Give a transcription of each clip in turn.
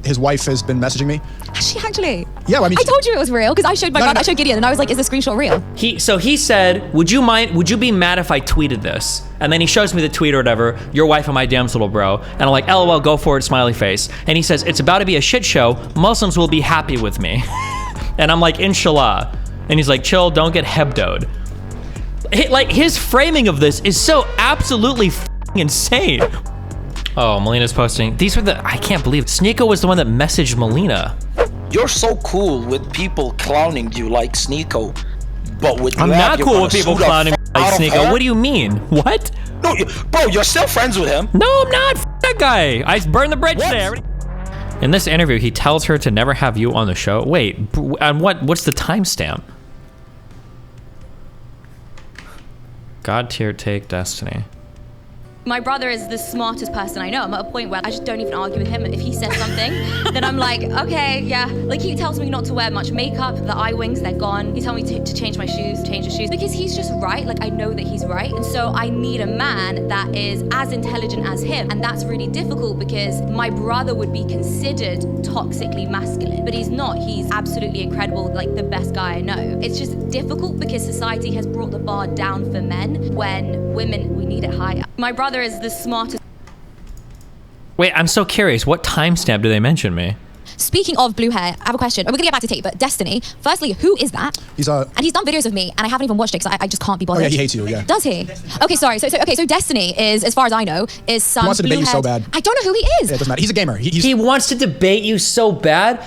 his wife has been messaging me. She actually? Yeah, well, I mean, I told you it was real because I showed my brother, I showed Gideon, and I was like, is the screenshot real? So he said, would you be mad if I tweeted this? And then he shows me the tweet or whatever, your wife and my DMs, little bro. And I'm like, LOL, go for it, smiley face. And he says, it's about to be a shit show. Muslims will be happy with me. And I'm like, inshallah. And he's like, chill, don't get hebdoed. Like, his framing of this is so absolutely insane. Oh, Melina's posting. These were I can't believe Sneako was the one that messaged Melina. You're so cool with people clowning you like Sneako, but with I'm not cool with people clowning like Sneako. What do you mean? What? No, bro, you're still friends with him. No, I'm not. F that guy. I burned the bridge there. In this interview, he tells her to never have you on the show. Wait, and what's the timestamp? God tier take Destiny. My brother is the smartest person I know. I'm at a point where I just don't even argue with him. If he says something, then I'm like, okay, yeah. Like, he tells me not to wear much makeup, the eye wings, they're gone. He tells me to change my shoes, change the shoes, because he's just right. Like, I know that he's right. And so I need a man that is as intelligent as him. And that's really difficult because my brother would be considered toxically masculine, but he's not. He's absolutely incredible, like the best guy I know. It's just difficult because society has brought the bar down for men when women, we need it higher. My brother is the smartest. Wait, I'm so curious. What timestamp do they mention me? Speaking of blue hair, I have a question. We're gonna get back to Tate, but Destiny, firstly, who is that? And he's done videos of me, and I haven't even watched it because I just can't be bothered. Oh yeah, he hates you, yeah. Does he? Okay, sorry. So Destiny is, as far as I know, is some He wants to debate you so bad. I don't know who he is. Yeah, it doesn't matter. He's a gamer. He wants to debate you so bad.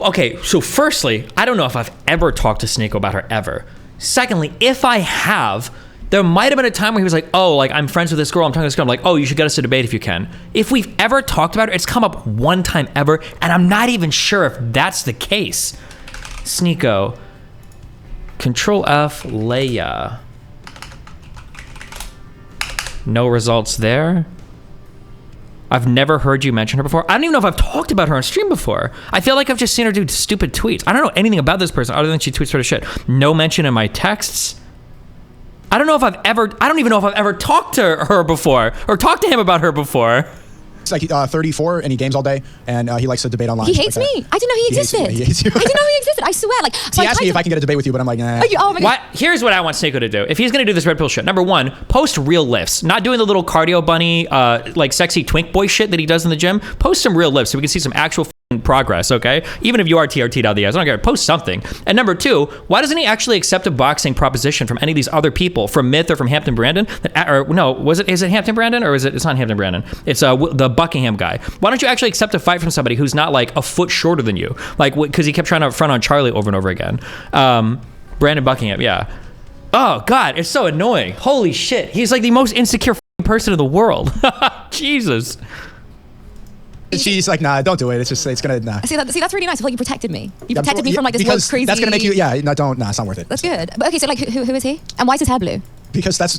Okay, so firstly, I don't know if I've ever talked to Sneako about her ever. Secondly, if I have, there might have been a time where he was like, oh, like, I'm friends with this girl, I'm talking to this girl, I'm like, oh, you should get us to debate if you can. If we've ever talked about it, it's come up one time ever, and I'm not even sure if that's the case. Sneako. Control F, Leia. No results there. I've never heard you mention her before. I don't even know if I've talked about her on stream before. I feel like I've just seen her do stupid tweets. I don't know anything about this person other than she tweets sort of shit. No mention in my texts. I don't even know if I've ever talked to her before or talked to him about her before. He's like 34 and he games all day and he likes to debate online. He hates me. I didn't know he existed. He hates you. I didn't know he existed. I swear. Like, so he asked me if I can get a debate with you, but I'm like, nah. Oh my God. Here's what I want Sneako to do. If he's gonna do this red pill shit, number one, post real lifts. Not doing the little cardio bunny, like sexy twink boy shit that he does in the gym. Post some real lifts so we can see some actual progress, okay? Even if you are TRT'd out of the ass, I don't care. Post something. And number two, why doesn't he actually accept a boxing proposition from any of these other people, from Myth or from Hampton Brandon? Is it Hampton Brandon or it's not Hampton Brandon? It's the Buckingham guy. Why don't you actually accept a fight from somebody who's not like a foot shorter than you? Like, because he kept trying to front on Charlie over and over again. Brandon Buckingham, yeah. Oh God, it's so annoying. Holy shit. He's like the most insecure person in the world. Jesus. She's like, nah, don't do it. It's gonna, nah. See, that's really nice. I feel like you protected me. You protected me from like this woke crazy. That's gonna make you, yeah, no, don't, nah, it's not worth it. That's good. But okay, so like, who is he? And why is his hair blue? Because that's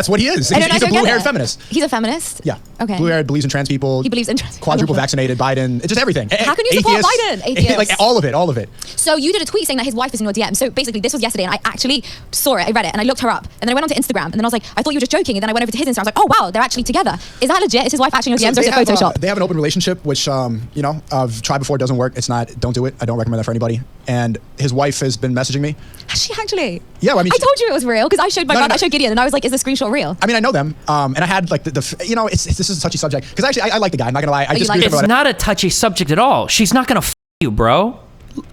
what he is. He's a blue-haired feminist. He's a feminist? Yeah. Okay. Blue-haired, believes in trans people. He believes in trans people. Quadruple vaccinated, Biden. It's just everything. How can you support Biden? Atheists. Like all of it. So you did a tweet saying that his wife is in your DM. So basically this was yesterday and I actually saw it. I read it and I looked her up. And then I went onto Instagram and then I was like, I thought you were just joking. And then I went over to his Instagram. I was like, oh wow, they're actually together. Is that legit? Is his wife actually in your DMs or is it Photoshop? They have an open relationship, which, you know, I've tried before, doesn't work. It's not, don't do it. I don't recommend that for anybody. And his wife has been messaging me. She actually? Yeah, well, I mean, I told you it was real because I showed my brother, I showed Gideon and I was like, is the screenshot real? I mean, I know them. And I had like you know, this is a touchy subject. Because actually, I like the guy, I'm not gonna lie. It's not a touchy subject at all. She's not gonna you, bro.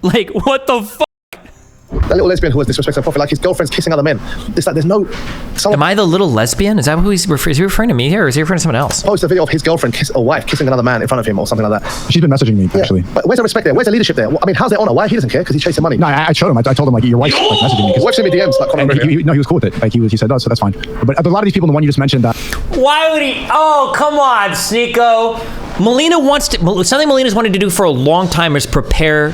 Like, what the fuck? That little lesbian who was disrespecting prophet, like his girlfriend's kissing other men. It's like there's no. Am I the little lesbian? Is that who he's referring? Is he referring to me here, or is he referring to someone else? Post a video of his girlfriend or wife kissing another man in front of him, or something like that. She's been messaging me actually. But where's the respect there? Where's the leadership there? I mean, how's their honor? Why he doesn't care? Because he's chasing money. No, I showed him. I told him like your wife's like messaging me. His wife's sent me DMs. Like, no, he was cool with it. Like he said, oh, so that's fine. But a lot of these people, the one you just mentioned, why would he? Oh, come on, Sneako. Melina wants to, something Melina's wanted to do for a long time is prepared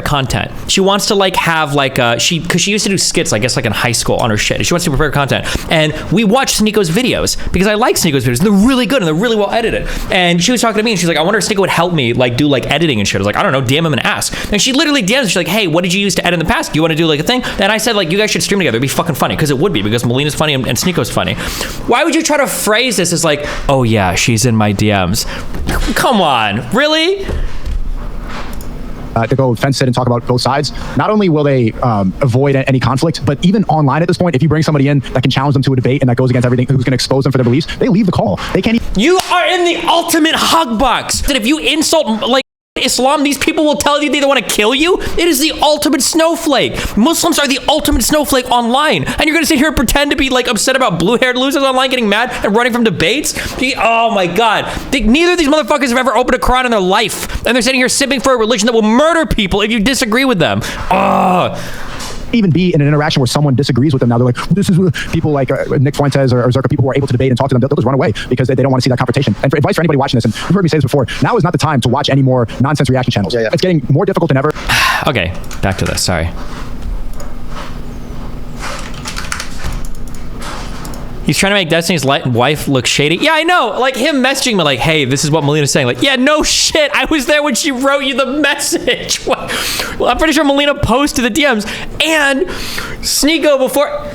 content. She wants to like have like because she used to do skits, I guess, like in high school on her shit. And she wants to prepare content. And we watch Sneako's videos because I like Sneako's videos. They're really good and they're really well edited. And she was talking to me and she's like, I wonder if Sneako would help me like do like editing and shit. I was like, I don't know, DM him and ask. And she literally DMs, she's like, hey, what did you use to edit in the past? Do you want to do like a thing? And I said like, you guys should stream together. It'd be fucking funny because it would be because Melina's funny and Sneako's funny. Why would you try to phrase this as like, oh yeah, she's in my DMs? come on, really? To go fence sit and talk about both sides. Not only will they avoid any conflict, but even online at this point, if you bring somebody in that can challenge them to a debate and that goes against everything, who's going to expose them for their beliefs, they leave the call. They can't even. You are in the ultimate hug box. That if you insult like Islam, these people will tell you they want to kill you. It is the ultimate snowflake. Muslims are the ultimate snowflake online, and you're gonna sit here and pretend to be like upset about blue-haired losers online getting mad and running from debates. Oh my God, neither of these motherfuckers have ever opened a Quran in their life, and they're sitting here sipping for a religion that will murder people if you disagree with them. Even be in an interaction where someone disagrees with them. Now they're like, this is what people like Nick Fuentes or Zerka, people who are able to debate and talk to them, they'll just run away because they don't want to see that confrontation. And for advice for anybody watching this, and you've heard me say this before, now is not the time to watch any more nonsense reaction channels. It's getting more difficult than ever. Okay, back to this, sorry. He's trying to make Destiny's wife look shady. Yeah, I know. Like him messaging me like, hey, this is what Melina's saying. Like, yeah, no shit. I was there when she wrote you the message. Well, I'm pretty sure Melina posted the DMs. And Sneako before...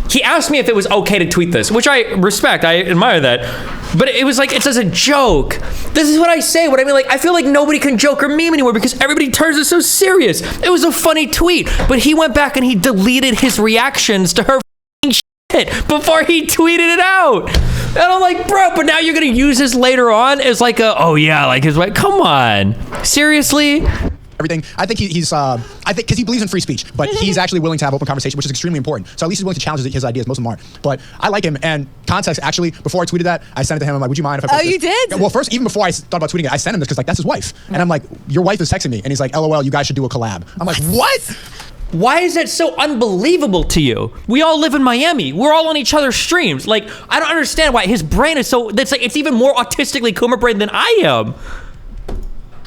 He asked me if it was okay to tweet this, which I respect. I admire that. But it was like, it's as a joke. This is what I say. What I mean, like, I feel like nobody can joke or meme anymore because everybody turns it so serious. It was a funny tweet. But he went back and he deleted his reactions to her before he tweeted it out. And I'm like, bro, but now you're gonna use this later on as like a, oh yeah, like his wife. Come on, seriously? Everything. I think he's I think because he believes in free speech, but he's actually willing to have open conversation, which is extremely important. So at least he's willing to challenge his ideas. Most of them aren't. But I like him. And context, actually, before I tweeted that, I sent it to him. I'm like, would you mind if I post this? You did? Well, first, even before I thought about tweeting it, I sent him this because like that's his wife. And I'm like, your wife is texting me, and he's like, LOL, you guys should do a collab. I'm like, what? Why is that so unbelievable to you? We all live in Miami. We're all on each other's streams. Like, I don't understand why his brain is so, that's like, it's even more autistically Kuma brain than I am.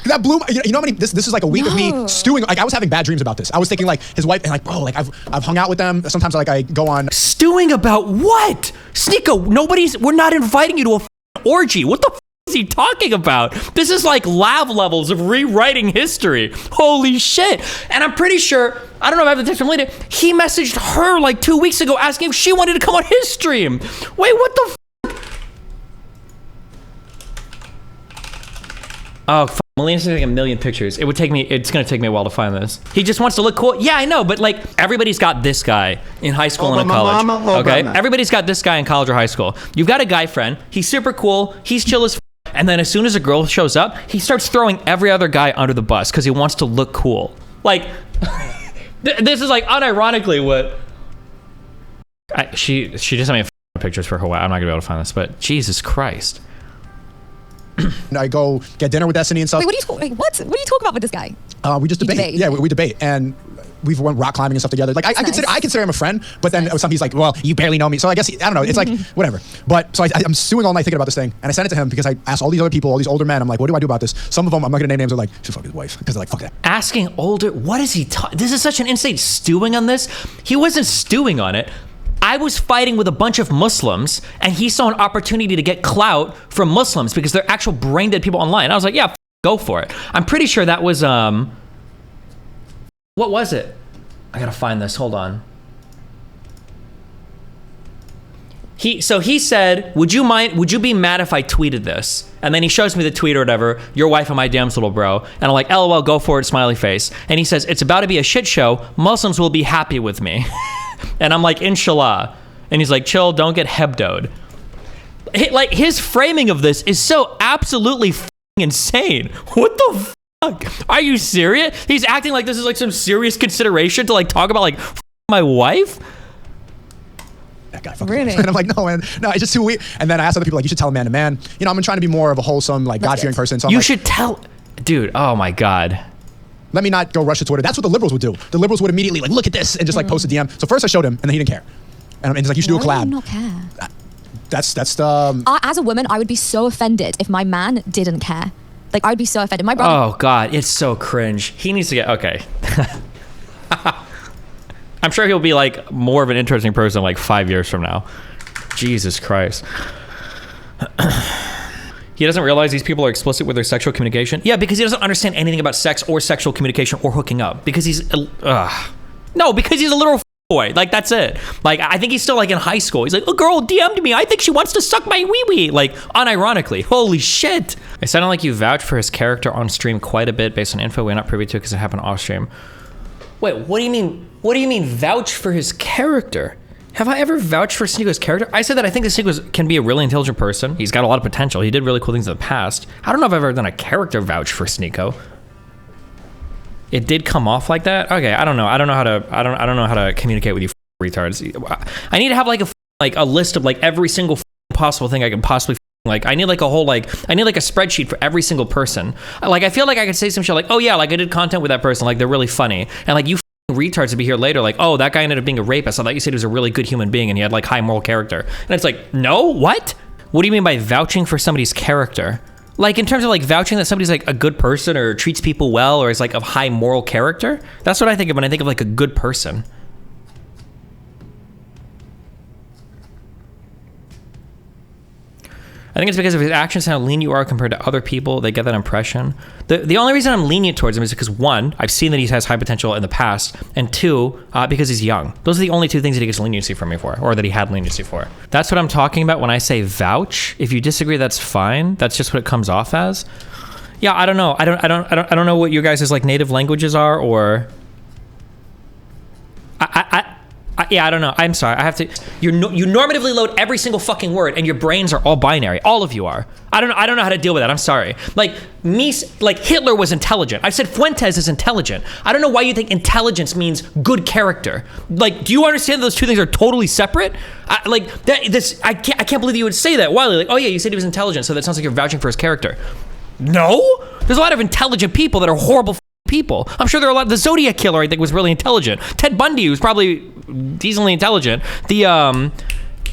That blew my, you know how many, this is like a week of me stewing. Like I was having bad dreams about this. I was thinking like his wife and like, bro, like I've hung out with them. Sometimes like I go on. Stewing about what? Sneako, we're not inviting you to a orgy. What the is he talking about? This is like lab levels of rewriting history. Holy shit. And I'm pretty sure, I don't know if I have the text from Melina, he messaged her like 2 weeks ago asking if she wanted to come on his stream. Wait, what the Oh, Melina's taking a million pictures. It's gonna take me a while to find this. He just wants to look cool. Yeah, I know, but like everybody's got this guy in high school and in college. Okay, everybody's got this guy in college or high school. You've got a guy friend. He's super cool. He's chill as and then as soon as a girl shows up, he starts throwing every other guy under the bus because he wants to look cool. Like, this is like unironically what... She just sent me pictures for her wife. I'm not gonna be able to find this, but Jesus Christ. And I go get dinner with Destiny and stuff. Wait, what do you talk about with this guy? We just debate. Yeah, we debate. And we've went rock climbing and stuff together. Like I consider him a friend, but then he's like, well, you barely know me. So I guess, I don't know. It's like, whatever. But so I'm stewing all night thinking about this thing. And I sent it to him because I asked all these other people, all these older men. I'm like, what do I do about this? Some of them, I'm not gonna name names, are like, should fuck his wife. Because they're like, fuck that. Asking older, what is he talking? This is such an insane stewing on this. He wasn't stewing on it. I was fighting with a bunch of Muslims and he saw an opportunity to get clout from Muslims because they're actual brain dead people online. I was like, yeah, go for it. I'm pretty sure that was, what was it? I gotta find this, hold on. He said, would you be mad if I tweeted this? And then he shows me the tweet or whatever, your wife and my damn little bro. And I'm like, LOL, go for it, smiley face. And he says, it's about to be a shit show. Muslims will be happy with me. And I'm like, inshallah. And he's like, chill, don't get hebdoed. Like, his framing of this is so absolutely insane. What the fuck? Are you serious? He's acting like this is like some serious consideration to like talk about like my wife? That guy fucking really? And I'm like, no, man, no, it's just too weird. And then I asked other people, like, you should tell a man to man. You know, I'm trying to be more of a wholesome, like, God-fearing person. So I'm you like, should tell, dude, oh my God. Let me not go rush to Twitter. That's what the liberals would do. The liberals would immediately like, look at this, and just like post a DM. So first I showed him, and then he didn't care. And he's like, you should do a collab. Why do you not care? That's the... As a woman, I would be so offended if my man didn't care. Like, I would be so offended. My brother... Oh God, it's so cringe. He needs to get, okay. I'm sure he'll be like more of an interesting person like 5 years from now. Jesus Christ. He doesn't realize these people are explicit with their sexual communication? Yeah, because he doesn't understand anything about sex or sexual communication or hooking up. Because he's, no, because he's a literal boy. Like, that's it. Like, I think he's still like in high school. He's like, a girl DM'd me. I think she wants to suck my wee-wee. Like, unironically. Holy shit. It sounded like you vouched for his character on stream quite a bit based on info we're not privy to because it happened off stream. Wait, what do you mean? What do you mean vouch for his character? Have I ever vouched for Sneako's character? I said that I think that Sneako can be a really intelligent person. He's got a lot of potential. He did really cool things in the past. I don't know if I've ever done a character vouch for Sneako. It did come off like that. Okay, I don't know. I don't know how to communicate with you retards. I need to have like a list of like every single possible thing I can possibly like. I need like a whole I need like a spreadsheet for every single person. Like I feel like I could say some shit like, oh yeah, like I did content with that person, like they're really funny, and like you retards to be here later like, oh, that guy ended up being a rapist. I thought you said he was a really good human being and he had like high moral character. And it's like, no, what do you mean by vouching for somebody's character? Like in terms of like vouching that somebody's like a good person or treats people well or is like of high moral character? That's what I think of when I think of like a good person. I think it's because of his actions and how lenient you are compared to other people. They get that impression. The only reason I'm lenient towards him is because one, I've seen that he has high potential in the past, and two, because he's young. Those are the only two things that he gets leniency from me for, or that he had leniency for. That's what I'm talking about when I say vouch. If you disagree, that's fine. That's just what it comes off as. Yeah, I don't know. I don't know what your guys' like native languages are, or yeah, I don't know. I'm sorry. I have to. You normatively load every single fucking word, and your brains are all binary. All of you are. I don't know how to deal with that. I'm sorry. Like Hitler was intelligent. I've said Fuentes is intelligent. I don't know why you think intelligence means good character. Like, do you understand those two things are totally separate? I can't believe you would say that. Wiley, like, oh yeah, you said he was intelligent, so that sounds like you're vouching for his character. No, there's a lot of intelligent people that are horrible people. I'm sure there are a lot. The Zodiac Killer, I think, was really intelligent. Ted Bundy was probably decently intelligent. The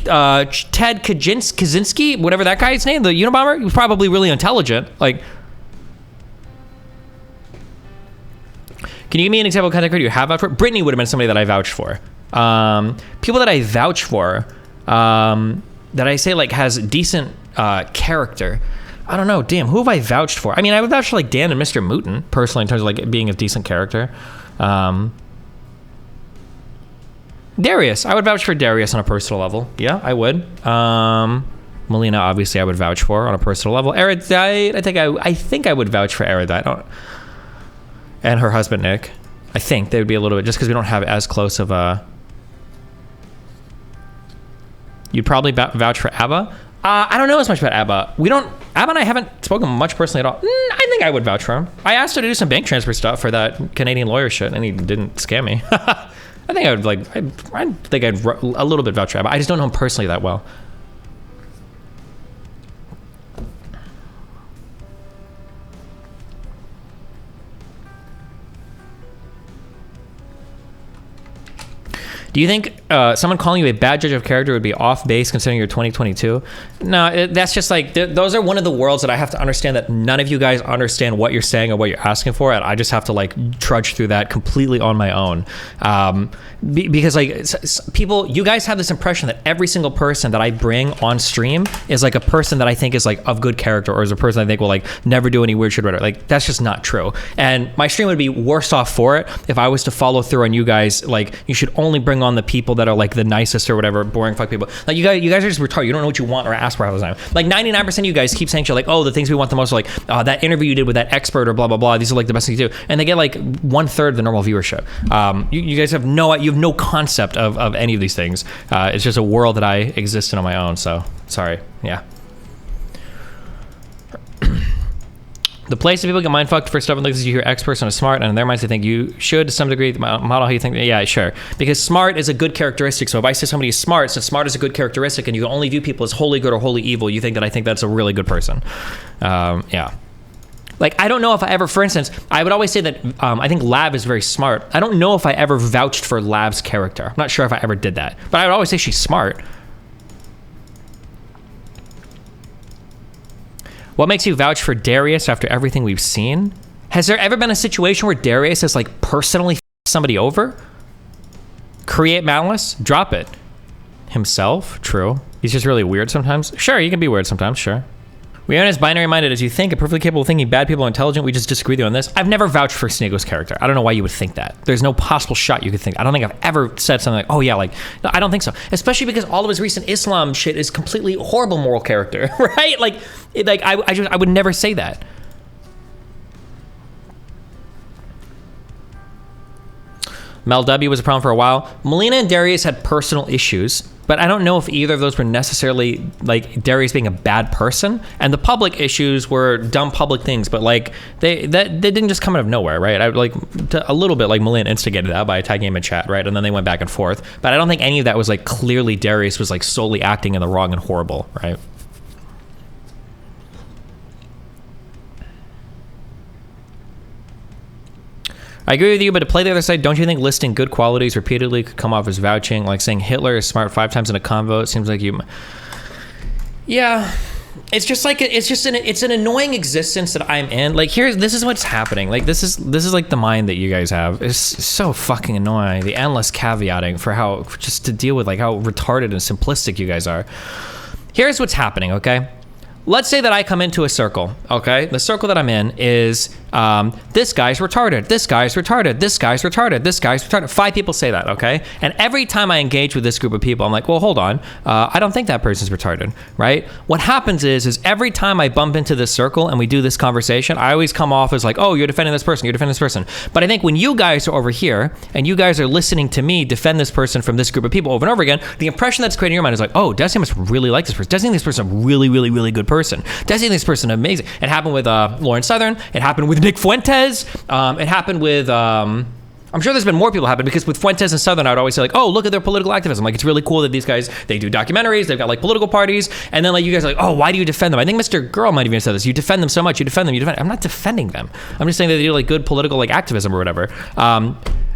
Ted Kaczynski, whatever that guy's name, the Unabomber, he was probably really intelligent. Like, can you give me an example of content creator you have vouched for? Brittany would have been somebody that I vouched for. People that I vouch for, that I say like has decent character. I don't know. Damn, who have I vouched for? I mean, I would vouch for like Dan and Mr. Mooten personally in terms of like being a decent character. Darius, I would vouch for Darius on a personal level. Yeah, I would. Melina, obviously, I would vouch for on a personal level. Erudite, I think I would vouch for Erudite. And her husband Nick. I think they would be a little bit, just because we don't have as close of a. You'd probably vouch for Abba. I don't know as much about Abba. Abba and I haven't spoken much personally at all. I think I would vouch for him. I asked her to do some bank transfer stuff for that Canadian lawyer shit, and he didn't scam me. I think I would I think I'd a little bit vouch for Abba. I just don't know him personally that well. Do you think someone calling you a bad judge of character would be off base considering you're 2022? No, that's just like, those are one of the worlds that I have to understand that none of you guys understand what you're saying or what you're asking for, and I just have to like trudge through that completely on my own. Because like people, you guys have this impression that every single person that I bring on stream is like a person that I think is like of good character, or is a person I think will like never do any weird shit, whatever. Like that's just not true. And my stream would be worse off for it if I was to follow through on you guys. Like you should only bring on the people that are like the nicest or whatever, boring fuck people. Like you guys are just retarded. You don't know what you want or ask for all the time. Like 99% of you guys keep saying shit like, oh, the things we want the most are like, that interview you did with that expert or blah blah blah. These are like the best things you do, and they get like 1/3 the normal viewership. You guys have no concept of any of these things. It's just a world that I exist in on my own. So sorry. Yeah. The place that people get mind fucked for stuff and looks as you hear X person is smart, and in their minds they think you should to some degree model how you think. Yeah, sure. Because smart is a good characteristic. So if I say somebody is smart, since smart is a good characteristic, and you can only view people as wholly good or wholly evil, you think that I think that's a really good person. Yeah. Like, I don't know if I ever, for instance, I would always say that I think Lab is very smart. I don't know if I ever vouched for Lab's character. I'm not sure if I ever did that. But I would always say she's smart. What makes you vouch for Darius after everything we've seen? Has there ever been a situation where Darius has like personally somebody over? Create malice? Drop it. Himself? True. He's just really weird sometimes. Sure, you can be weird sometimes, sure. We aren't as binary-minded as you think, and perfectly capable of thinking bad people are intelligent. We just disagree with you on this. I've never vouched for Sneako's character. I don't know why you would think that. There's no possible shot you could think. I don't think I've ever said something like, oh yeah, like, no, I don't think so. Especially because all of his recent Islam shit is completely horrible moral character, right? Like I would never say that. Mel W was a problem for a while. Melina and Darius had personal issues, but I don't know if either of those were necessarily like Darius being a bad person. And the public issues were dumb public things, but like they didn't just come out of nowhere, right? I like a little bit like Melina instigated that by tagging him in chat, right? And then they went back and forth. But I don't think any of that was like clearly Darius was like solely acting in the wrong and horrible, right? I agree with you, but to play the other side, don't you think listing good qualities repeatedly could come off as vouching? Like saying Hitler is smart 5 times in a convo, it seems like you... Yeah, it's just like, it's an annoying existence that I'm in. Like this is what's happening. Like this is like the mind that you guys have. It's so fucking annoying. The endless caveating for how, just to deal with like how retarded and simplistic you guys are. Here's what's happening, okay? Let's say that I come into a circle, okay? The circle that I'm in is, this guy's retarded, this guy's retarded, this guy's retarded, this guy's retarded. 5 people say that, okay? And every time I engage with this group of people, I'm like, well, hold on. I don't think that person's retarded, right? What happens is every time I bump into this circle and we do this conversation, I always come off as like, oh, you're defending this person, you're defending this person. But I think when you guys are over here and you guys are listening to me defend this person from this group of people over and over again, the impression that's created in your mind is like, oh, Desi must really like this person. Desi thinks this person a really, really, really good person. Desi thinks this person amazing. It happened with Lauren Southern. It happened with Nick Fuentes. It happened with... I'm sure there's been more people happen because with Fuentes and Southern, I would always say like, oh, look at their political activism. Like, it's really cool that these guys, they do documentaries, they've got like political parties. And then like you guys are like, oh, why do you defend them? I think Mr. Girl might have even said this. You defend them so much, you defend them. I'm not defending them. I'm just saying that they do like good political like activism or whatever.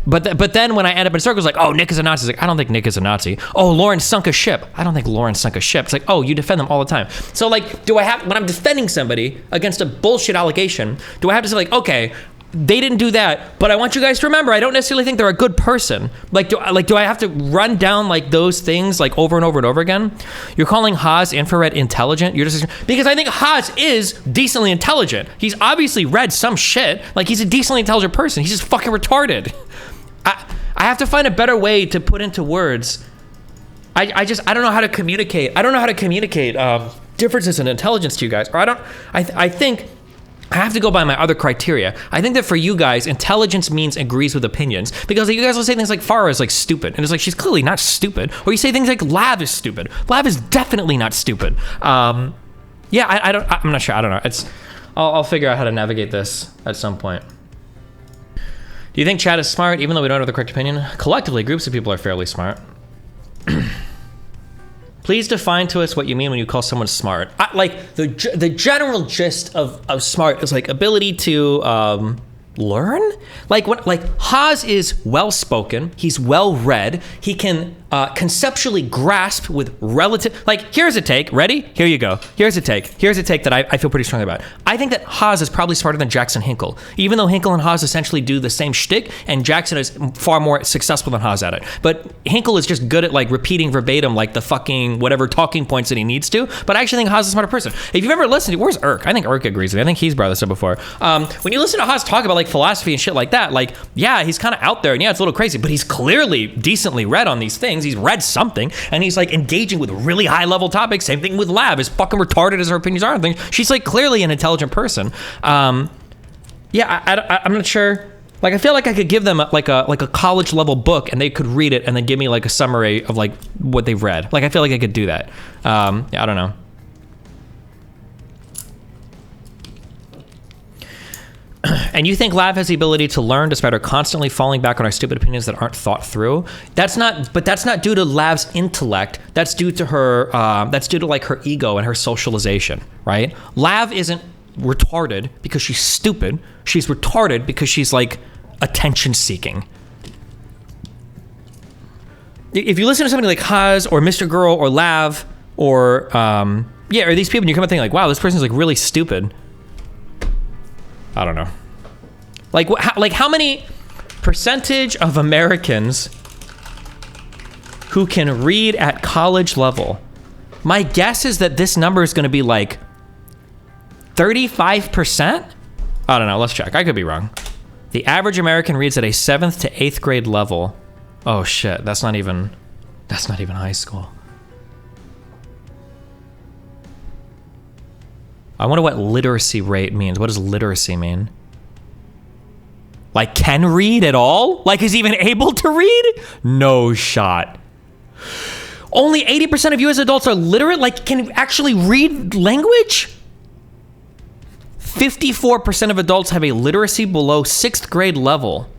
But then when I end up in circles like, oh, Nick is a Nazi. It's like, I don't think Nick is a Nazi. Oh, Lauren sunk a ship. I don't think Lauren sunk a ship. It's like, oh, you defend them all the time. So like, do I have, when I'm defending somebody against a bullshit allegation, do I have to say like, okay, they didn't do that, but I want you guys to remember, I don't necessarily think they're a good person. Do I have to run down like those things like over and over and over again? You're calling Haas infrared intelligent? You're just, because I think Haas is decently intelligent. He's obviously read some shit. Like, he's a decently intelligent person. He's just fucking retarded. I have to find a better way to put into words. I don't know how to communicate. I don't know how to communicate differences in intelligence to you guys. Or I think I have to go by my other criteria. I think that for you guys, intelligence means agrees with opinions. Because you guys will say things like Farah is like stupid. And it's like, she's clearly not stupid. Or you say things like Lav is stupid. Lav is definitely not stupid. I'm not sure. I don't know. I'll figure out how to navigate this at some point. Do you think Chad is smart, even though we don't have the correct opinion? Collectively, groups of people are fairly smart. Please define to us what you mean when you call someone smart. Like the general gist of smart is like ability to learn. Like Haas is well spoken. He's well read. He can conceptually grasp with relative. Like, here's a take. Ready? Here you go. Here's a take. Here's a take that I feel pretty strongly about. I think that Haas is probably smarter than Jackson Hinkle, even though Hinkle and Haas essentially do the same shtick, and Jackson is far more successful than Haas at it. But Hinkle is just good at like repeating verbatim like the fucking whatever talking points that he needs to. But I actually think Haas is a smarter person. If you've ever listened to, where's Irk? I think Irk agrees with me. I think he's brought this up before. When you listen to Haas talk about like philosophy and shit like that, like, yeah, he's kind of out there and yeah, it's a little crazy, but he's clearly decently read on these things. He's read something and he's like engaging with really high level topics. Same thing with Lab, as fucking retarded as her opinions are on things. She's like clearly an intelligent person. I'm not sure. Like, I feel like I could give them like a college level book and they could read it and then give me like a summary of like what they've read. Like, I feel like I could do that. I don't know. And you think Lav has the ability to learn despite her constantly falling back on our stupid opinions that aren't thought through? That's not due to Lav's intellect. That's due to her, that's due to like her ego and her socialization, right? Lav isn't retarded because she's stupid. She's retarded because she's like attention seeking. If you listen to somebody like Haz or Mr. Girl or Lav or, or these people, and you come and think like, wow, this person's like really stupid. I don't know. Like how many percentage of Americans who can read at college level? My guess is that this number is going to be like 35%? I don't know. Let's check. I could be wrong. The average American reads at a 7th to 8th grade level. Oh shit, that's not even high school. I wonder what literacy rate means. What does literacy mean? Like, can read at all? Like, is even able to read? No shot. Only 80% of US adults are literate? Like, can actually read language? 54% of adults have a literacy below 6th grade level.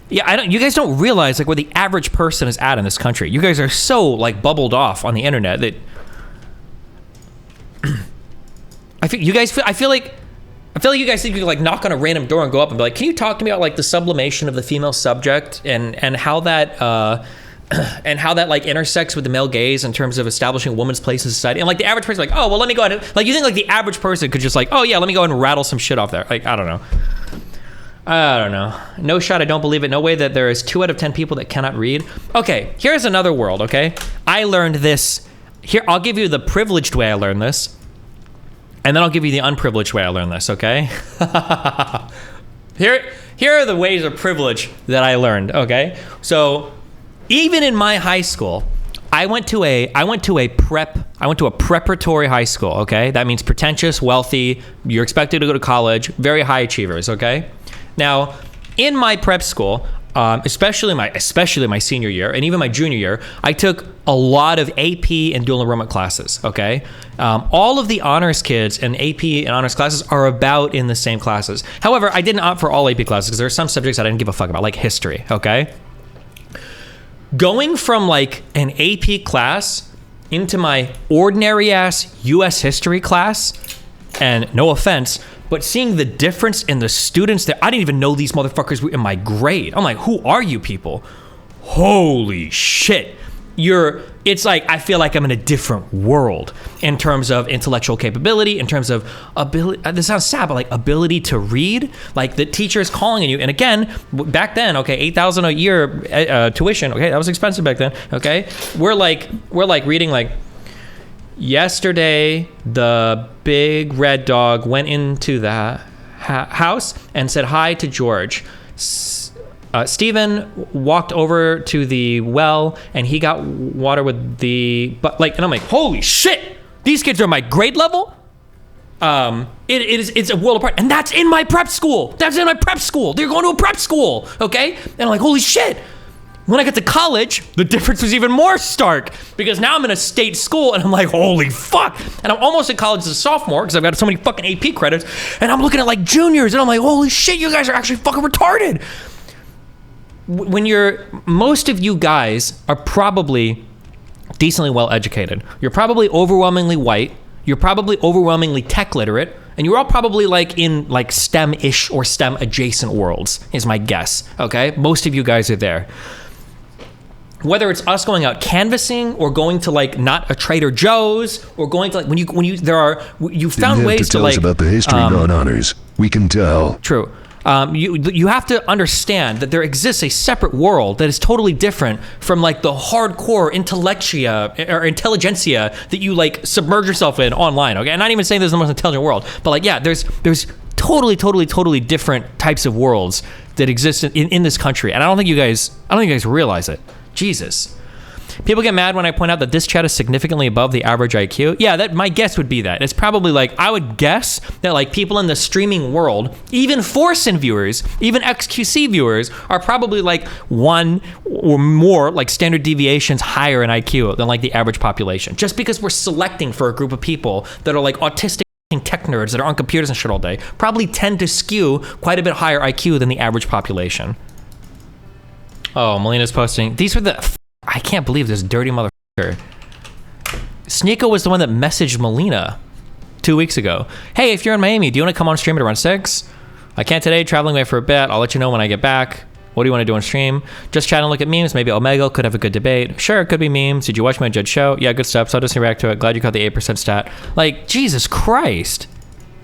Yeah, you guys don't realize like where the average person is at in this country. You guys are so like bubbled off on the internet that I feel like you guys think you can like knock on a random door and go up and be like, can you talk to me about like the sublimation of the female subject and how that like intersects with the male gaze in terms of establishing a woman's place in society? And like the average person like, oh well, let me go ahead and, like, you think like the average person could just like, oh yeah, let me go ahead and rattle some shit off there. Like, I don't know. No shot, I don't believe it. No way that there is 2 out of 10 people that cannot read. Okay, here's another world, okay? I learned this. Here, I'll give you the privileged way I learned this. And then I'll give you the unprivileged way I learned this, okay? Here are the ways of privilege that I learned, okay? So, even in my high school, I went to a preparatory high school, okay? That means pretentious, wealthy, you're expected to go to college, very high achievers, okay? Now, in my prep school, especially my senior year and even my junior year, I took a lot of AP and dual enrollment classes, okay? All of the honors kids and AP and honors classes are about in the same classes. However, I didn't opt for all AP classes because there are some subjects I didn't give a fuck about, like history, okay? Going from like an AP class into my ordinary ass US history class, and no offense, but seeing the difference in the students that I didn't even know these motherfuckers were in my grade. I'm like, who are you people? Holy shit. It's like, I feel like I'm in a different world in terms of intellectual capability, in terms of ability, this sounds sad, but like ability to read, like the teacher is calling on you. And again, back then, okay, $8,000 a year tuition, okay, that was expensive back then, okay? We're like reading like, yesterday, the big red dog went into the house and said hi to George. Steven walked over to the well and he got water with and I'm like, holy shit, these kids are my grade level. It's a world apart, and that's in my prep school. They're going to a prep school, okay? And I'm like, holy shit. When I got to college, the difference was even more stark because now I'm in a state school and I'm like, holy fuck. And I'm almost in college as a sophomore because I've got so many fucking AP credits, and I'm looking at like juniors and I'm like, holy shit, you guys are actually fucking retarded. Most of you guys are probably decently well educated. You're probably overwhelmingly white. You're probably overwhelmingly tech literate. And you're all probably like in like STEM-ish or STEM adjacent worlds is my guess, okay? Most of you guys are there. Whether it's us going out canvassing or going to like not a Trader Joe's or going to like you found ways to like us about the history non-honors. We can tell. True. You have to understand that there exists a separate world that is totally different from like the hardcore intelligentsia that you like submerge yourself in online. Okay, I'm not even saying this is the most intelligent world, but like yeah, there's totally different types of worlds that exist in this country, and I don't think you guys realize it. Jesus. People get mad when I point out that this chat is significantly above the average IQ. Yeah, my guess would be that. It's probably like, I would guess that like people in the streaming world, even Forsen viewers, even XQC viewers, are probably like 1 or more like standard deviations higher in IQ than like the average population. Just because we're selecting for a group of people that are like autistic tech nerds that are on computers and shit all day, probably tend to skew quite a bit higher IQ than the average population. Oh, Melina's posting. These were I can't believe this dirty motherfucker. Sneako was the one that messaged Melina 2 weeks ago. Hey, if you're in Miami, do you want to come on stream at around 6? I can't today, traveling away for a bit. I'll let you know when I get back. What do you want to do on stream? Just chat and look at memes. Maybe Omega could have a good debate. Sure, it could be memes. Did you watch my Judge show? Yeah, good stuff. So I'll just react to it. Glad you caught the 8% stat. Like, Jesus Christ.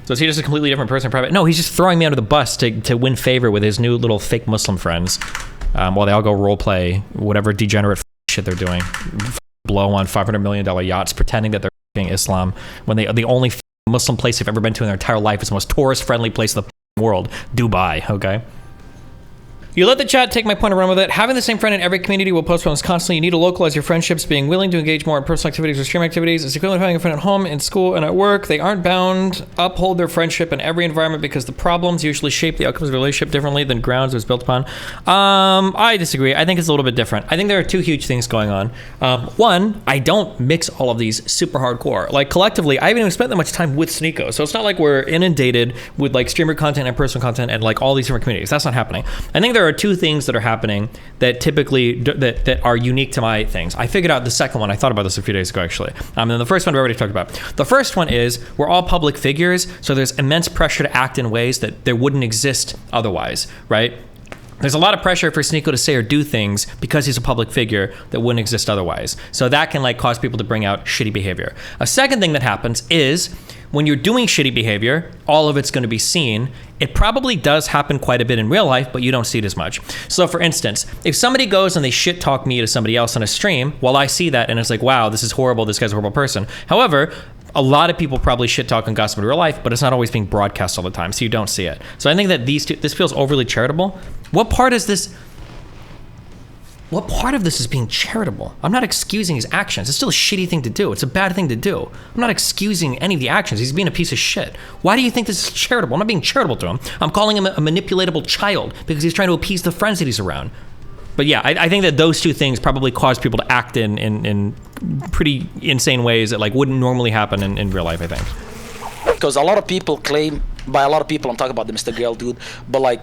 So is he just a completely different person in private? No, he's just throwing me under the bus to win favor with his new little fake Muslim friends. while they all go role play whatever degenerate shit they're doing, blow on $500 million yachts, pretending that they're Islam when the only Muslim place they've ever been to in their entire life is the most tourist-friendly place in the world, Dubai. Okay. You let the chat take my point and run with it. Having the same friend in every community will postpone this constantly. You need to localize your friendships. Being willing to engage more in personal activities or stream activities is equivalent to having a friend at home, in school, and at work. They aren't bound to uphold their friendship in every environment because the problems usually shape the outcomes of the relationship differently than grounds it was built upon. I disagree. I think it's a little bit different. I think there are two huge things going on. One, I don't mix all of these super hardcore. Like collectively, I haven't even spent that much time with Sneako. So it's not like we're inundated with like streamer content and personal content and like all these different communities. That's not happening. I think there are two things that are happening that typically that are unique to my things. I figured out the second one. I thought about this a few days ago, actually. And the first one we already talked about. The first one is we're all public figures, so there's immense pressure to act in ways that there wouldn't exist otherwise, right? There's a lot of pressure for Sneako to say or do things because he's a public figure that wouldn't exist otherwise. So that can like cause people to bring out shitty behavior. A second thing that happens is when you're doing shitty behavior, all of it's going to be seen. It probably does happen quite a bit in real life, but you don't see it as much. So for instance, if somebody goes and they shit talk me to somebody else on a stream, well, I see that and it's like, wow, this is horrible. This guy's a horrible person. However, a lot of people probably shit talk and gossip in real life, but it's not always being broadcast all the time, so you don't see it. So I think that this feels overly charitable. What part of this is being charitable? I'm not excusing his actions. It's still a shitty thing to do. It's a bad thing to do. I'm not excusing any of the actions. He's being a piece of shit. Why do you think this is charitable? I'm not being charitable to him. I'm calling him a manipulatable child because he's trying to appease the friends that he's around. But yeah, I think that those two things probably cause people to act in pretty insane ways that like wouldn't normally happen in real life, I think. Because a lot of people claim, by a lot of people, I'm talking about the Mr. Girl dude, but like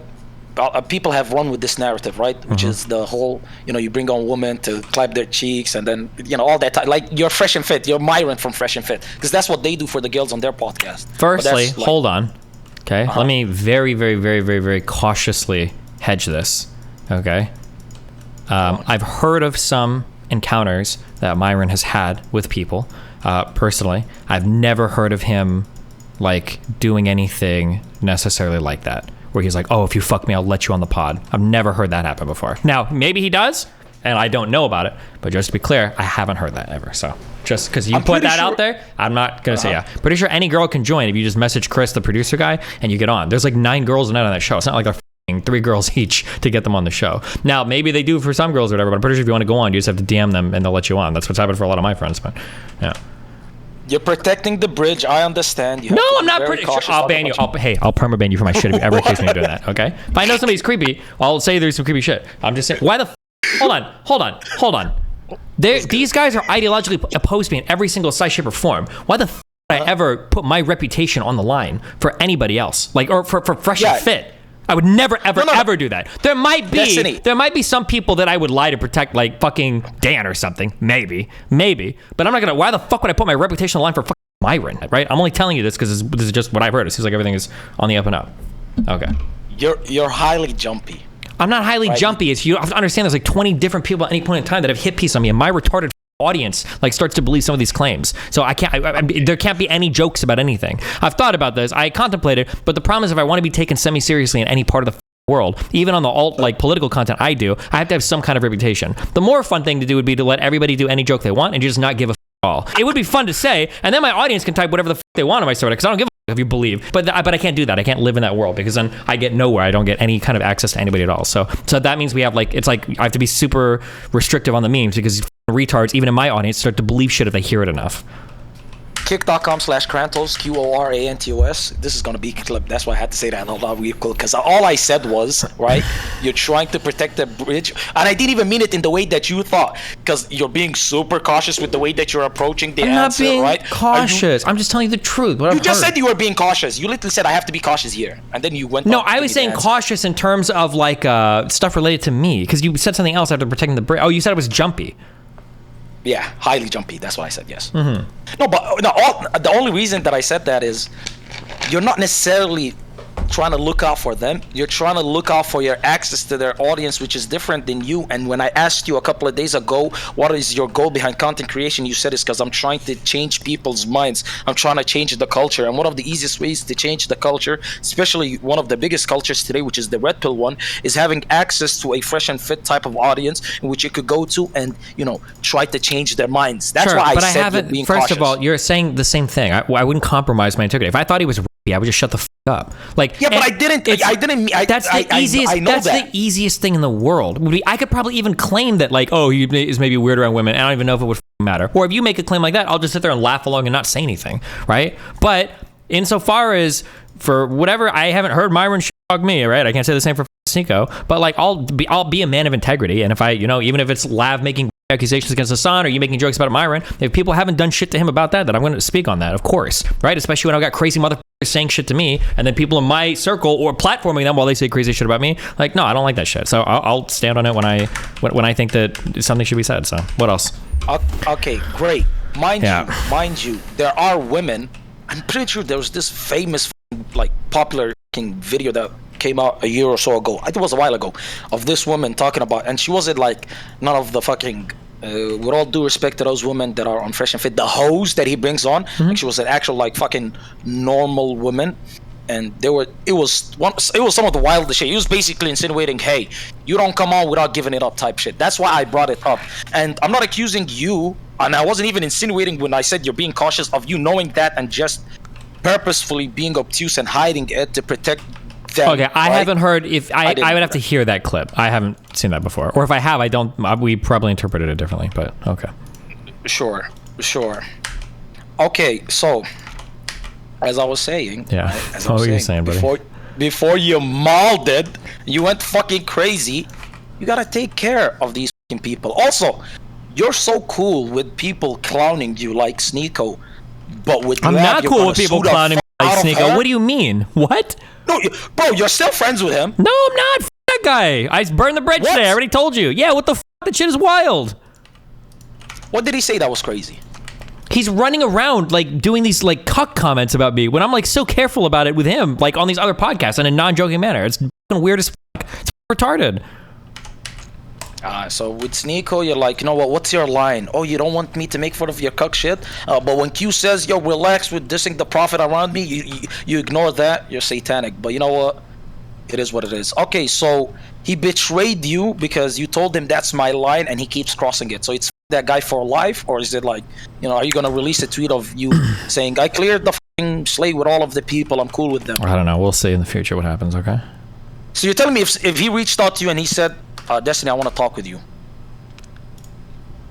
people have run with this narrative, right? Which is the whole, you bring on women to clap their cheeks and then, all that. Like you're Fresh and Fit, you're Myron from Fresh and Fit. Because that's what they do for the girls on their podcast. Firstly, hold on. Okay, let me very, very, very, very, very cautiously hedge this. Okay. I've heard of some encounters that Myron has had with people personally. I've never heard of him like doing anything necessarily like that, where he's like, oh, if you fuck me, I'll let you on the pod. I've never heard that happen before. Now, maybe he does, and I don't know about it, but just to be clear, I haven't heard that ever. So just because you put that out there, I'm not going to say yeah. Pretty sure any girl can join if you just message Chris, the producer guy, and you get on. There's like 9 girls a night on that show. It's not like they're 3 girls each to get them on the show. Now, maybe they do for some girls or whatever, but I'm pretty sure if you want to go on, you just have to DM them and they'll let you on. That's what's happened for a lot of my friends, but yeah. You're protecting the bridge. I understand. No, I'm not pretty sure. I'll ban you. I'll permaban you for my shit if you ever accuse me of doing that, okay? If I know somebody's creepy, I'll say there's some creepy shit. I'm just saying, why the hold on. These guys are ideologically opposed to me in every single size, shape, or form. Why the would I ever put my reputation on the line for anybody else? Like, or for Fresh and Fit? I would never, ever do that. There might be some people that I would lie to protect, like fucking Dan or something. Maybe. But I'm not gonna. Why the fuck would I put my reputation on the line for fucking Myron? Right? I'm only telling you this because this is just what I've heard. It seems like everything is on the up and up. Okay. You're highly jumpy. I'm not highly jumpy. It's you have to understand. There's like 20 different people at any point in time that have hit piece on me, and my retarded audience like starts to believe some of these claims. So I can't. There can't be any jokes about anything. I've thought about this. I contemplated, but the problem is if I want to be taken semi-seriously in any part of the world, even on the alt like political content I do, I have to have some kind of reputation. The more fun thing to do would be to let everybody do any joke they want and just not give a all. It would be fun to say, and then my audience can type whatever the they want on my story because I don't give a if you believe. But I can't do that. I can't live in that world because then I get nowhere. I don't get any kind of access to anybody at all. So that means we have like it's like I have to be super restrictive on the memes because retards, even in my audience, start to believe shit if they hear it enough. Kick.com/Krantos, Qorantos. This is going to be clipped. That's why I had to say that out loud real quick. Because all I said was, right, you're trying to protect the bridge. And I didn't even mean it in the way that you thought. Because you're being super cautious with the way that you're approaching the answer, right? I'm not being cautious. I'm just telling you the truth. You just said you were being cautious. You literally said, I have to be cautious here. And then you went No, I was saying cautious in terms of like stuff related to me. Because you said something else after protecting the bridge. Oh, you said it was jumpy. Yeah, highly jumpy. That's what I said, yes. No, but the only reason that I said that is you're not necessarily trying to look out for them. You're trying to look out for your access to their audience, which is different than you. And when I asked you a couple of days ago, what is your goal behind content creation? You said it's because I'm trying to change people's minds. I'm trying to change the culture. And one of the easiest ways to change the culture, especially one of the biggest cultures today, which is the red pill one, is having access to a fresh and fit type of audience in which you could go to and, you know, try to change their minds. That's why I said you're being first cautious. of all, you're saying the same thing. I wouldn't compromise my integrity. If I thought he was rapey, I would just shut the f up. Like, yeah, but I didn't. That's the easiest. I know that's that. the easiest thing in the world. I could probably even claim that, like, oh, he is maybe weird around women, and I don't even know if it would matter. Or if you make a claim like that, I'll just sit there and laugh along and not say anything, right? But insofar as for whatever, I haven't heard Myron dog me, right? I can't say the same for Sneako, but like I'll be a man of integrity, and if I, you know, even if it's Lav making accusations against Hassan or you making jokes about Myron, if people haven't done shit to him about that, then I'm going to speak on that, of course, right? Especially when I've got crazy motherfuckers saying shit to me, and then people in my circle or platforming them while they say crazy shit about me. Like, no, I don't like that shit. So I'll stand on it when I think that something should be said. So what else? Okay, great. Mind you, there are women. I'm pretty sure there was this famous, like, popular video that came out a year or so ago. I think it was a while ago, of this woman talking about, and she wasn't like none of the fucking. With all due respect to those women that are on Fresh and Fit, the hoes that he brings on, like, she was an actual like fucking normal woman, and it was some of the wildest shit. He was basically insinuating, hey, you don't come on without giving it up type shit. That's why I brought it up, and I'm not accusing you, and I wasn't even insinuating when I said you're being cautious of you knowing that and just purposefully being obtuse and hiding it to protect them. Okay, I right? haven't heard. If I would have to hear that clip. I haven't seen that before, or if I have, I don't. We probably interpreted it differently, but okay. Sure. Okay, so as I was saying, yeah. right, as What were you saying, buddy? Before you mauled it, you went fucking crazy. You gotta take care of these fucking people. Also, you're so cool with people clowning you like Sneako, but with I'm not cool with people clowning me like Sneako. What do you mean? What? No, bro, you're still friends with him. No, I'm not. F that guy. I burned the bridge today. I already told you. Yeah, what the f? That shit is wild. What did he say that was crazy? He's running around like doing these like cuck comments about me when I'm like so careful about it with him, like on these other podcasts in a non-joking manner. It's fucking weird as fuck. It's retarded. So with Sneako, you're like, you know what? What's your line? Oh, you don't want me to make fun of your cuck shit? But when Q says, yo, relax with dissing the prophet around me, you ignore that. You're satanic. But you know what? It is what it is. Okay, so he betrayed you because you told him that's my line, and he keeps crossing it. So it's that guy for life, or is it like, you know, are you gonna release a tweet of you saying, I cleared the fucking slate with all of the people, I'm cool with them? I don't know. We'll see in the future what happens. Okay. So you're telling me if he reached out to you and he said, Destiny, I want to talk with you,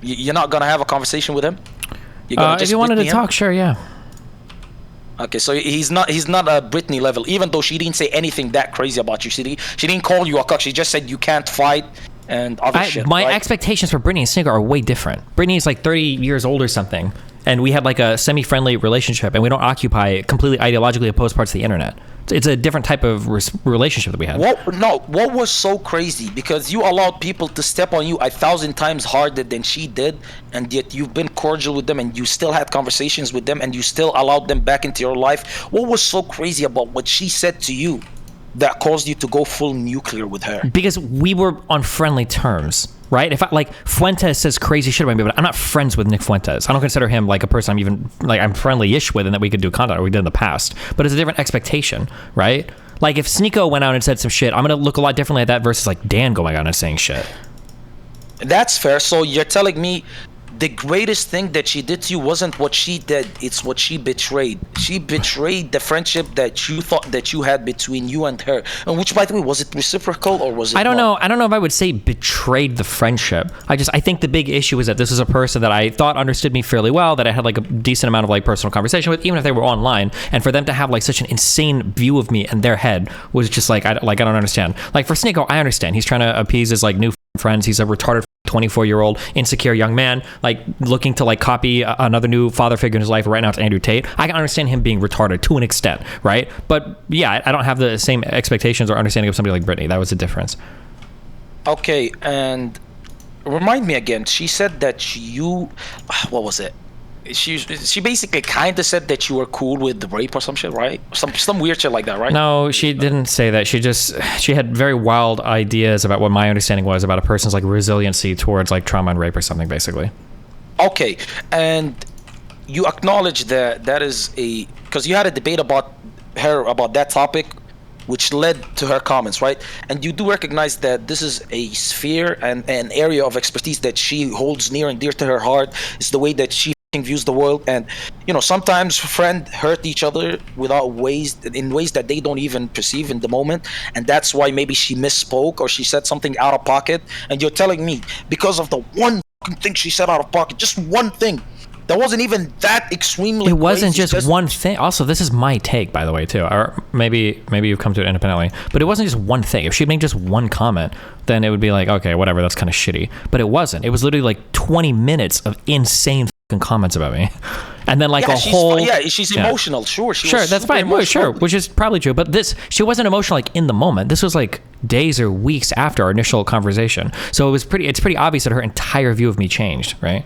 you're not gonna have a conversation with him? You're gonna just if you wanted to him? talk, sure, yeah. Okay, so he's not a Britney level, even though she didn't say anything that crazy about you. She didn't call you a cuck. She just said you can't fight and other shit. My right? expectations for Britney and Sneako are way different. Britney is like 30 years old or something, and we had like a semi-friendly relationship, and we don't occupy completely ideologically opposed parts of the internet. It's a different type of relationship that we had. What was so crazy? Because you allowed people to step on you 1,000 times harder than she did, and yet you've been cordial with them, and you still had conversations with them, and you still allowed them back into your life. What was so crazy about what she said to you that caused you to go full nuclear with her? Because we were on friendly terms, right? If I, like, Fuentes says crazy shit about me, but I'm not friends with Nick Fuentes. I don't consider him like a person I'm even like I'm friendly-ish with, and that we could do content or we did in the past. But it's a different expectation, right? Like if Sneako went out and said some shit, I'm gonna look a lot differently at that versus like Dan going out and saying shit. That's fair. So you're telling me the greatest thing that she did to you wasn't what she did, it's what she betrayed. She betrayed the friendship that you thought that you had between you and her. And which, by the way, was it reciprocal or was it I don't not? know. I don't know if I would say betrayed the friendship. I think the big issue is that this is a person that I thought understood me fairly well, that I had like a decent amount of like personal conversation with, even if they were online. And for them to have like such an insane view of me in their head was just like I don't understand. Like for Sneako, I understand. He's trying to appease his like new friends. He's a retarded 24-year-old insecure young man, like looking to like copy another new father figure in his life. Right now it's Andrew Tate. I can understand him being retarded to an extent, right? But yeah, I don't have the same expectations or understanding of somebody like Britney. That was the difference. Okay, and remind me again. She said that you, what was it? she basically kind of said that you were cool with the rape or some shit, right? Some weird shit like that, right? No, she didn't say that. She had very wild ideas about what my understanding was about a person's like resiliency towards like trauma and rape or something, basically. Okay, and you acknowledge that is because you had a debate about that topic, which led to her comments, right? And you do recognize that this is a sphere and an area of expertise that she holds near and dear to her heart. It's the way that she views the world, and sometimes friends hurt each other in ways that they don't even perceive in the moment, and that's why maybe she misspoke or she said something out of pocket. And you're telling me because of the one thing she said out of pocket, just one thing, that wasn't even that extremely it wasn't crazy, just one thing. Also, this is my take, by the way, too, or maybe you've come to it independently, but it wasn't just one thing. If she made just one comment, then it would be like, okay, whatever, that's kind of shitty. But it wasn't. It was literally like 20 minutes of insane comments about me, and then like she's emotional. Sure, that's fine. Well, sure, which is probably true. But she wasn't emotional like in the moment. This was like days or weeks after our initial conversation. So it's pretty obvious that her entire view of me changed, right?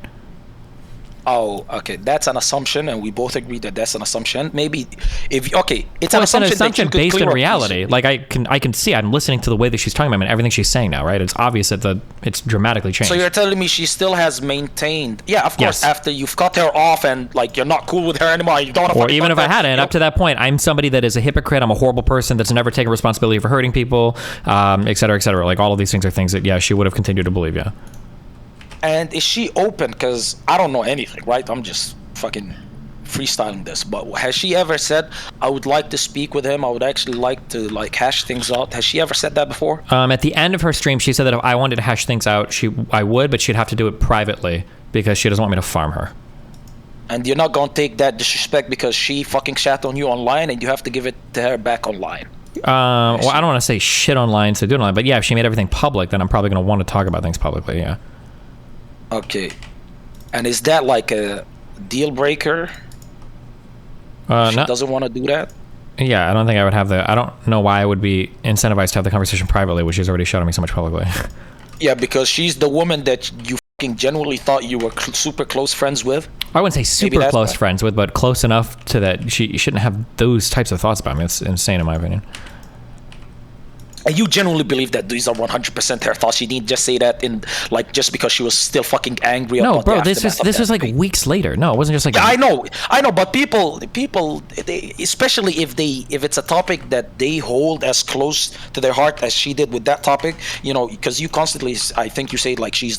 Oh, okay. That's an assumption, and we both agree that that's an assumption. Maybe it's an assumption based in reality. Like I can see. I'm listening to the way that she's talking about me and everything she's saying now, right? It's obvious that it's dramatically changed. So you're telling me she still has maintained? Yeah, of course. Yes. After you've cut her off and like you're not cool with her anymore, you don't. Or even if I hadn't, up to that point, I'm somebody that is a hypocrite. I'm a horrible person that's never taken responsibility for hurting people, et cetera, et cetera. Like all of these things are things that she would have continued to believe. Yeah. And is she open? Because I don't know anything, right? I'm just fucking freestyling this. But has she ever said, I would like to speak with him, I would actually like to like hash things out? Has she ever said that before? At the end of her stream, she said that if I wanted to hash things out, I would, but she'd have to do it privately because she doesn't want me to farm her. And you're not going to take that disrespect because she fucking shat on you online and you have to give it to her back online? Well, I don't want to say shit online to do it online, but yeah, if she made everything public, then I'm probably going to want to talk about things publicly, yeah. Okay. And is that like a deal breaker? She doesn't want to do that? Yeah, I don't think I would have I don't know why I would be incentivized to have the conversation privately, which she's already showing me so much publicly. Yeah, because she's the woman that you fucking genuinely thought you were super close friends with. I wouldn't say super close friends with, but close enough to that she shouldn't have those types of thoughts about me. It's insane in my opinion. And you genuinely believe that these are 100% her thoughts? She didn't just say that in like just because she was still fucking angry. No, about bro, this was like weeks later. No, it wasn't just like. Yeah, I know, but people, they, especially if it's a topic that they hold as close to their heart as she did with that topic, because you constantly, I think you say like she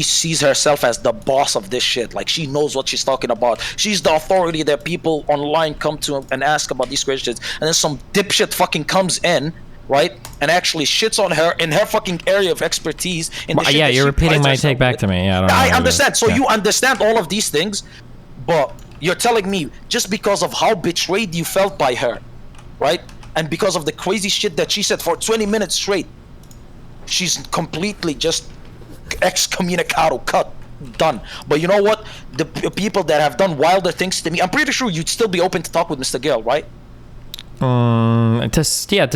sees herself as the boss of this shit. Like she knows what she's talking about. She's the authority that people online come to and ask about these questions, and then some dipshit fucking comes in. Right, and actually shits on her in her fucking area of expertise. Yeah, you're repeating my take back to me. Yeah, I understand. So you understand all of these things, but you're telling me just because of how betrayed you felt by her, right? And because of the crazy shit that she said for 20 minutes straight, she's completely just excommunicado, cut, done. But you know what? The people that have done wilder things to me, I'm pretty sure you'd still be open to talk with Mr. Gale, right? To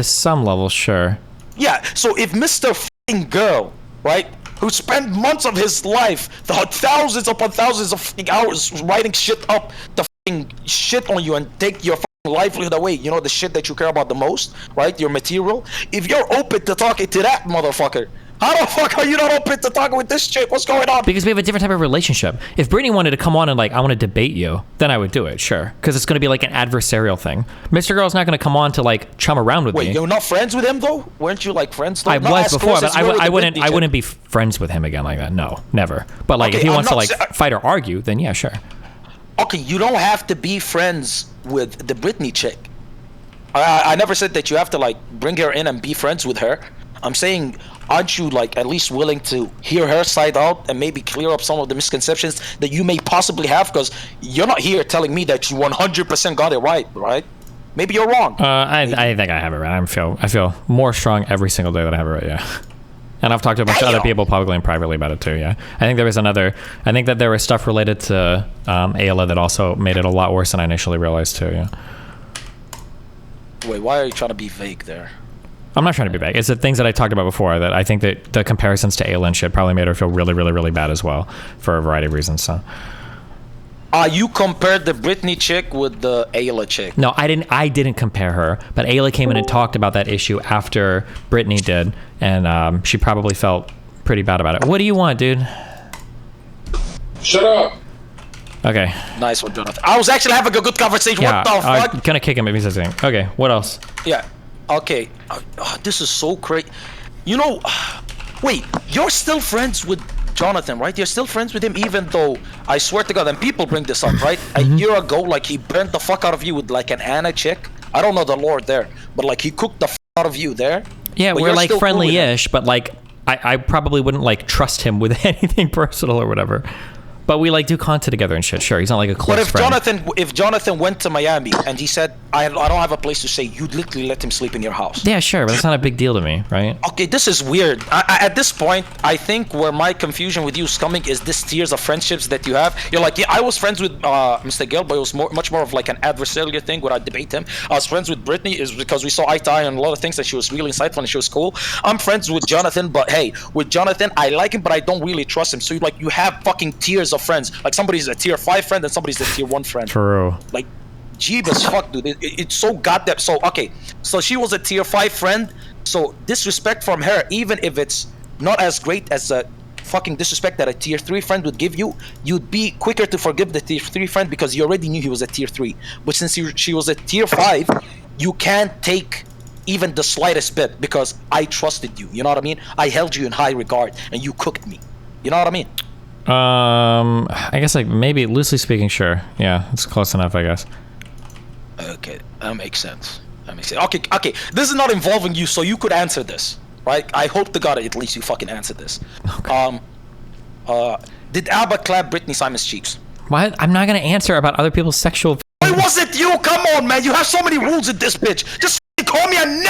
some level, sure. Yeah, so if Mr. F***ing Girl, right, who spent months of his life, thousands upon thousands of hours writing shit up to f***ing shit on you and take your f***ing livelihood away, the shit that you care about the most, right, your material, if you're open to talking to that motherfucker, how the fuck are you not open to talking with this chick? What's going on? Because we have a different type of relationship. If Brittany wanted to come on and like, I want to debate you, then I would do it, sure. Because it's going to be like an adversarial thing. Mr. Girl's not going to come on to like chum around with me. Wait, you're not friends with him though? Weren't you like friends though? I was before, but I wouldn't be friends with him again like that. No, never. But like if he wants to like fight or argue, then yeah, sure. Okay, you don't have to be friends with the Brittany chick. I never said that you have to like bring her in and be friends with her. I'm saying, aren't you like at least willing to hear her side out and maybe clear up some of the misconceptions that you may possibly have? Because you're not here telling me that you 100% got it right? Maybe you're wrong. I think I have it right. I feel more strong every single day that I have it right. Yeah. And I've talked to a bunch of other people publicly and privately about it too. Yeah. I think that there was stuff related to Ayla that also made it a lot worse than I initially realized too. Yeah. Wait, why are you trying to be vague there? I'm not trying to be vague. It's the things that I talked about before that I think that the comparisons to Ayla and shit probably made her feel really, really, really bad as well for a variety of reasons. So. You compared the Britney chick with the Ayla chick. No, I didn't compare her, but Ayla came in and talked about that issue after Britney did, and she probably felt pretty bad about it. What do you want, dude? Shut up. Okay. Nice one, Jonathan. I was actually having a good conversation. Yeah, What the fuck? I'm gonna kick him if he says anything. Okay, what else? Yeah. Okay. This is so crazy. You know, wait, you're still friends with Jonathan, right? You're still friends with him, even though I swear to God, and people bring this up, right? A year ago, like he burnt the fuck out of you with like an Anna chick. I don't know the lore there, but like he cooked the fuck out of you there. Yeah, but we're like still cool with him. friendly-ish, but like I probably wouldn't like trust him with anything personal or whatever. But we like do content together and shit. Sure, he's not like a close friend. But if Jonathan went to Miami and he said, I don't have a place to stay, you'd literally let him sleep in your house. Yeah, sure, but that's not a big deal to me, right? Okay, this is weird. At this point, I think where my confusion with you is coming is this tiers of friendships that you have. You're like, yeah, I was friends with Mr. Gill, but it was much more of like an adversarial thing where I debate him. I was friends with Britney is because we saw eye to eye on a lot of things that she was really insightful and she was cool. I'm friends with Jonathan, but hey, with Jonathan, I like him, but I don't really trust him. So you have fucking tiers of friends. Like somebody's a tier 5 friend and somebody's a tier 1 friend. True. Like, jeeb as fuck, dude. It's so goddamn. So okay, so she was a tier 5 friend. So disrespect from her, even if it's not as great as a fucking disrespect that a tier 3 friend would give you, you'd be quicker to forgive the tier 3 friend because you already knew he was a tier 3. But since she was a tier 5, you can't take even the slightest bit because I trusted you. You know what I mean? I held you in high regard and you cooked me. You know what I mean? I guess like maybe loosely speaking, sure. Yeah, it's close enough, I guess. Okay, that makes sense. Okay. This is not involving you, so you could answer this, right? I hope to God at least you fucking answer this. Okay. Did ABBA clap Britney Simon's cheeks? What? I'm not gonna answer about other people's sexual. Why was it you? Come on, man. You have so many rules in this bitch. Just call me a